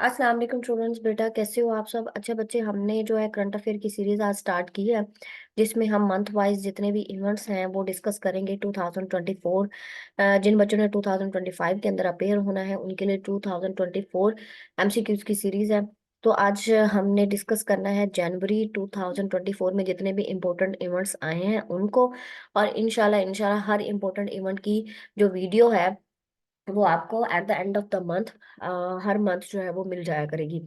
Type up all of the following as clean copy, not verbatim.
अस्सलाम वालेकुम स्टूडेंट्स। बेटा कैसे हो आप सब? अच्छे बच्चे, हमने जो है करंट अफेयर की सीरीज आज स्टार्ट की है, जिसमें हम मंथ वाइज जितने भी इवेंट्स हैं वो डिस्कस करेंगे। 2024 जिन बच्चों ने 2025 के अंदर अपेयर होना है उनके लिए 2024 एमसीक्यूज की सीरीज है। तो आज हमने डिस्कस करना है जनवरी 2024 में जितने भी इम्पोर्टेंट इवेंट्स आए हैं उनको, और इंशाल्लाह इंशाल्लाह हर इम्पोर्टेंट इवेंट की जो वीडियो है वो आपको at the end of the month, her month जो है वो मिल जाया करेगी।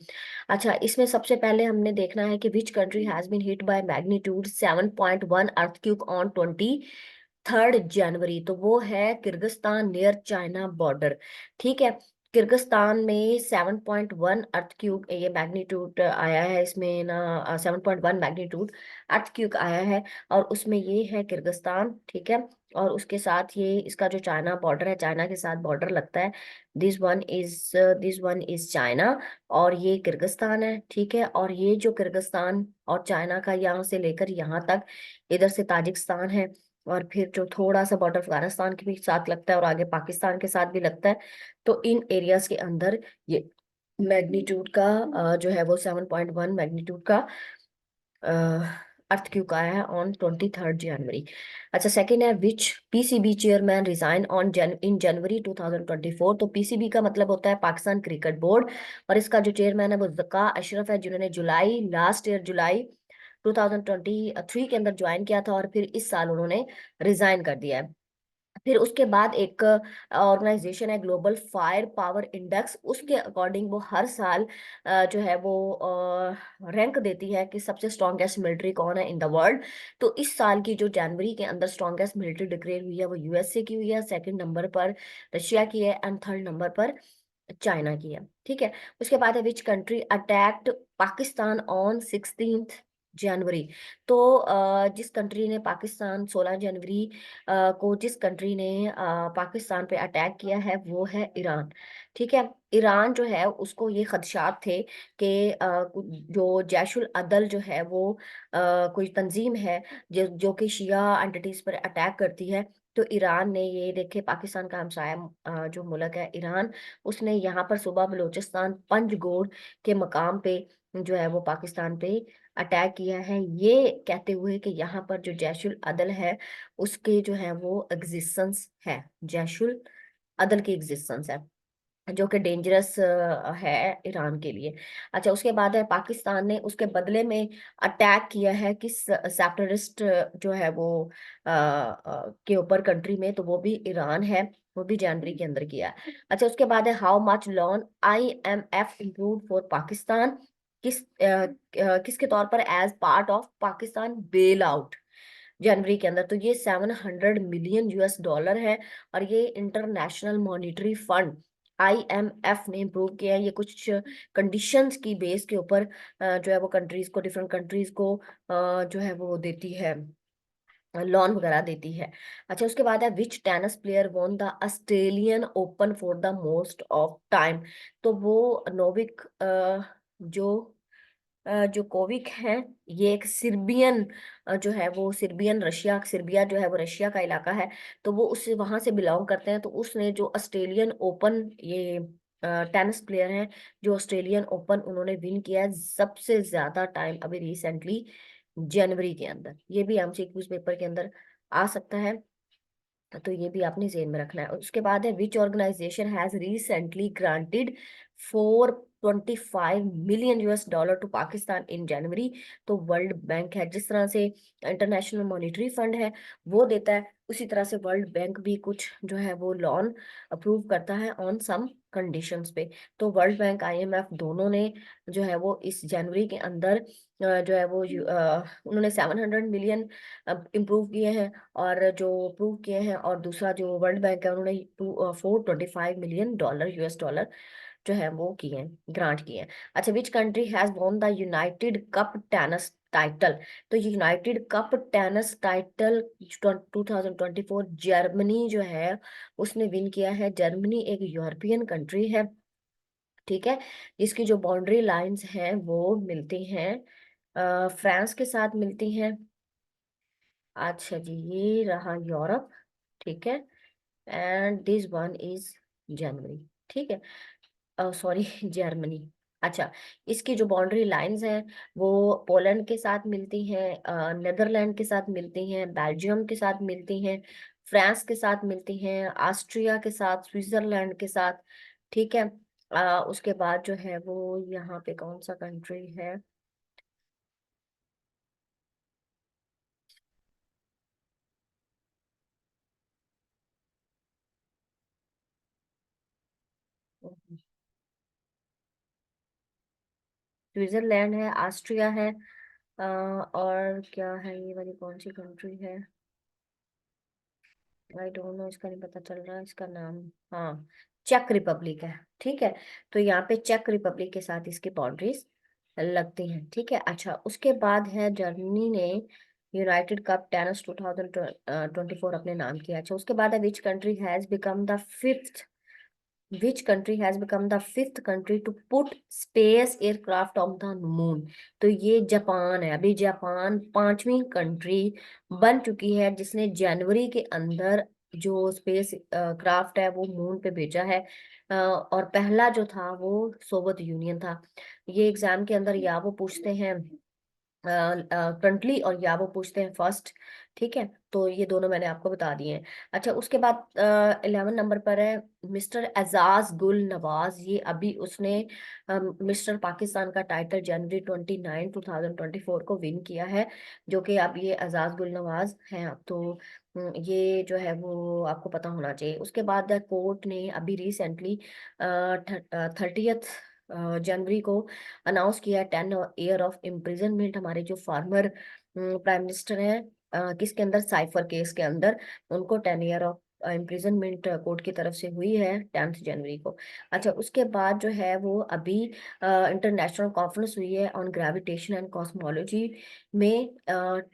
अच्छा, इसमें सबसे पहले हमने देखना है कि which country has been hit by magnitude 7.1 earthquake on 23 January. तो वो है किर्गिस्तान नियर चाइना बॉर्डर। ठीक है, किर्गिस्तान में 7.1 अर्थक्वेक ये मैग्नीट्यूड आया है, इसमें ना 7.1 मैग्नीट्यूड अर्थक्वेक आया है, और उसमें ये है किर्गिस्तान। ठीक है, और उसके साथ ये इसका जो चाइना बॉर्डर है, चाइना के साथ बॉर्डर लगता है। दिस वन इज चाइना, और ये किर्गिस्तान है। ठीक है, और ये जो किर्गिस्तान और चाइना का यहाँ से लेकर यहाँ तक, इधर से ताजिकिस्तान है, और फिर जो थोड़ा सा बॉर्डर अफगानिस्तान के भी साथ लगता है और आगे पाकिस्तान के साथ भी लगता है। तो इन एरियाज के अंदर ये मैग्नीट्यूड का जो है वो 7.1 मैग्नीट्यूड का अर्थ क्यों का है ऑन 23 जनवरी। अच्छा, सेकंड है which PCB chairman resign on in January 2024। तो पीसीबी का मतलब होता है पाकिस्तान क्रिकेट बोर्ड, और इसका जो चेयरमैन है वो ज़का अशरफ है, जिन्होंने जुलाई लास्ट ईयर जुलाई 2023 के अंदर ज्वाइन किया था, और फिर इस साल उन्होंने रिजाइन कर दिया है। फिर उसके बाद एक ऑर्गेनाइजेशन है ग्लोबल फायर पावर इंडेक्स, उसके अकॉर्डिंग वो हर साल जो है वो रैंक देती है कि सबसे स्ट्रॉन्गेस्ट मिलिट्री कौन है इन द वर्ल्ड। तो इस साल की जो जनवरी के अंदर स्ट्रॉन्गेस्ट मिलिट्री डिक्लेयर हुई है वो यूएसए की हुई है, सेकंड नंबर पर रशिया की है, एंड थर्ड नंबर पर चाइना की है। ठीक है, उसके बाद है which country attacked Pakistan on 16 जनवरी। तो जिस कंट्री ने पाकिस्तान 16 जनवरी को जिस कंट्री ने पाकिस्तान पे अटैक किया है वो है ईरान। ठीक है, ईरान जो है उसको ये खदशात थे कि जो जैशुल अदल जो है वो कोई तंजीम है जो कि शिया एंटिटीज पर अटैक करती है। तो ईरान ने ये देखे, पाकिस्तान का हमसाया जो मुल्क है ईरान, उसने यहाँ पर सूबा बलूचिस्तान पंजगोड़ के मकाम पे जो है वो पाकिस्तान पे अटैक किया है, ये कहते हुए कि यहाँ पर जो जैशुल अदल है उसके जो है वो एग्जिस्टेंस है, जैशुल अदल की एग्जिस्टेंस है, जो कि डेंजरस है ईरान के लिए। अच्छा, उसके बाद है पाकिस्तान ने उसके बदले में अटैक किया है किस सेपरेटिस्ट जो है वो के ऊपर कंट्री में, तो वो भी ईरान है, वो भी जनवरी के अंदर किया है। अच्छा, उसके बाद है how much loan IMF improve for Pakistan, किसके तौर पर as part of Pakistan bail out जनवरी के अंदर। तो ये 700 मिलियन यूएस डॉलर है, और ये इंटरनेशनल मॉनिटरी फंड आईएमएफ ने इम्प्रूव किया है। ये कुछ कंडीशंस की बेस के ऊपर जो है वो कंट्रीज को, डिफरेंट कंट्रीज को जो है वो देती है, लोन वगैरह देती है। अच्छा, उसके बाद है which tennis player won the Australian Open for the most of time. तो वो नोविक जो जो कोविक है, ये एक सिर्बियन जो है वो सिर्बियन, रशिया, सिर्बिया जो है वो रशिया का इलाका है, तो वो उससे वहां से बिलोंग करते हैं। तो उसने जो ऑस्ट्रेलियन ओपन, ये टेनिस प्लेयर हैं जो ऑस्ट्रेलियन ओपन उन्होंने विन किया है सबसे ज्यादा टाइम अभी रिसेंटली जनवरी के अंदर। ये भी एमसीक्यूज पेपर के अंदर आ सकता है, तो ये भी आपने जेन में रखना है। और उसके बाद है which organisation has recently granted 425 million US dollar to Pakistan in January. तो वर्ल्ड बैंक है, जिस तरह से इंटरनेशनल मॉनिटरी फंड है वो देता है, उसी तरह से वर्ल्ड बैंक भी कुछ जो है वो लोन अप्रूव करता है ऑन सम कंडीशंस पे। तो वर्ल्ड बैंक आईएमएफ दोनों ने जो है वो इस जनवरी के अंदर जो है वो उन्होंने 700 मिलियन इम्प्रूव किए हैं, और जो प्रूव किए हैं, और दूसरा जो वर्ल्ड बैंक है उन्होंने 425 मिलियन डॉलर यूएस डॉलर जो है वो किए हैं, ग्रांट किए हैं। अच्छा, which country has won the United Cup tennis title. तो United Cup tennis title 2024 Germany जो है उसने विन किया है। जर्मनी एक यूरोपियन कंट्री है। ठीक है, जिसकी जो बाउंड्री लाइंस हैं वो मिलती हैं फ्रांस के साथ मिलती हैं। अच्छा जी, ये रहा यूरोप। ठीक है, एंड दिस वन इज जनवरी। ठीक है, सॉरी जर्मनी। अच्छा, इसकी जो बाउंड्री लाइंस हैं वो पोलैंड के साथ मिलती हैं, नेदरलैंड के साथ मिलती हैं, बेल्जियम के साथ मिलती हैं, फ्रांस के साथ मिलती हैं, ऑस्ट्रिया के साथ, स्विट्जरलैंड के साथ। ठीक है। उसके बाद जो है वो यहाँ पे कौन सा कंट्री है? स्विट्जरलैंड है, ऑस्ट्रिया है, और क्या है, ये वाली कौन सी कंट्री है? आई डोंट नो, इसका नहीं पता चल रहा है इसका नाम। हाँ, चेक रिपब्लिक है। ठीक है। तो यहाँ पे चेक रिपब्लिक के साथ इसकी बाउंड्रीज लगती हैं। ठीक है। अच्छा, उसके बाद है जर्मनी ने यूनाइटेड कप टेनिस 2024 अपने नाम किया। अच्छा, उसके बाद है which country has become the fifth country to put space aircraft on the moon? तो ये जापान है। अभी जापान पांचवी कंट्री बन चुकी है जिसने जनवरी के अंदर जो स्पेस क्राफ्ट है वो मून पे भेजा है। और पहला जो था वो सोवियत यूनियन था। ये एग्जाम के अंदर या वो पूछते हैं करंटली, और या वो पूछते हैं फर्स्ट। ठीक है। तो ये दोनों मैंने आपको बता दिए हैं। अच्छा, उसके बाद 11 नंबर पर है मिस्टर एजाज गुल नवाज। ये अभी उसने मिस्टर पाकिस्तान का टाइटल जनवरी 29 2024 को विन किया है, जो कि अब ये एजाज गुल नवाज हैं। अब तो ये जो है वो आपको पता होना चाहिए। उसके बाद कोर्ट ने अभी रिसेंटली 30 जनवरी को अनाउंस किया 10 ईयर ऑफ इम्प्रिजनमेंट हमारे जो फॉर्मर प्राइम मिनिस्टर हैं, किसके अंदर, साइफर केस के अंदर। उनको 10 ईयर ऑफ इम्प्रिजनमेंट कोर्ट की तरफ से हुई है 10 जनवरी को। अच्छा, उसके बाद जो है वो अभी इंटरनेशनल कॉन्फ्रेंस हुई है ऑन ग्रेविटेशन एंड कॉस्मोलॉजी में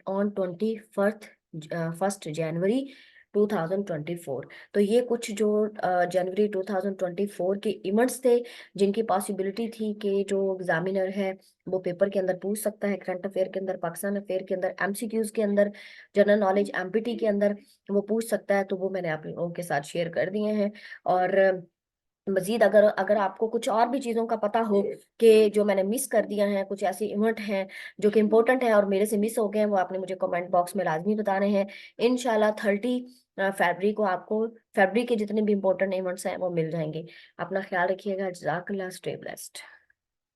ऑन 21 जनवरी 2024। तो ये कुछ जो जनवरी 2024 के इवेंट्स थे जिनकी पॉसिबिलिटी थी कि जो एग्जामिनर है वो पेपर के अंदर पूछ सकता है, करंट अफेयर के अंदर, पाकिस्तान अफेयर के अंदर, एमसीक्यूज के अंदर, जनरल नॉलेज एमपीटी के अंदर वो पूछ सकता है। तो वो मैंने आप लोगों के साथ शेयर कर दिए हैं। और मजीद अगर अगर आपको कुछ और भी चीज़ों का पता हो कि जो मैंने मिस कर दिया है, कुछ ऐसे इवेंट हैं जो कि इम्पोर्टेंट है और मेरे से मिस हो गए हैं, वो आपने मुझे कमेंट बॉक्स में लाजमी बताने हैं। इंशाल्लाह 30 फरवरी को आपको फरवरी के जितने भी इम्पोर्टेंट इवेंट्स हैं वो मिल जाएंगे। अपना ख्याल रखिएगा। जज़ाकल्लाह, स्टे ब्लेस्ड।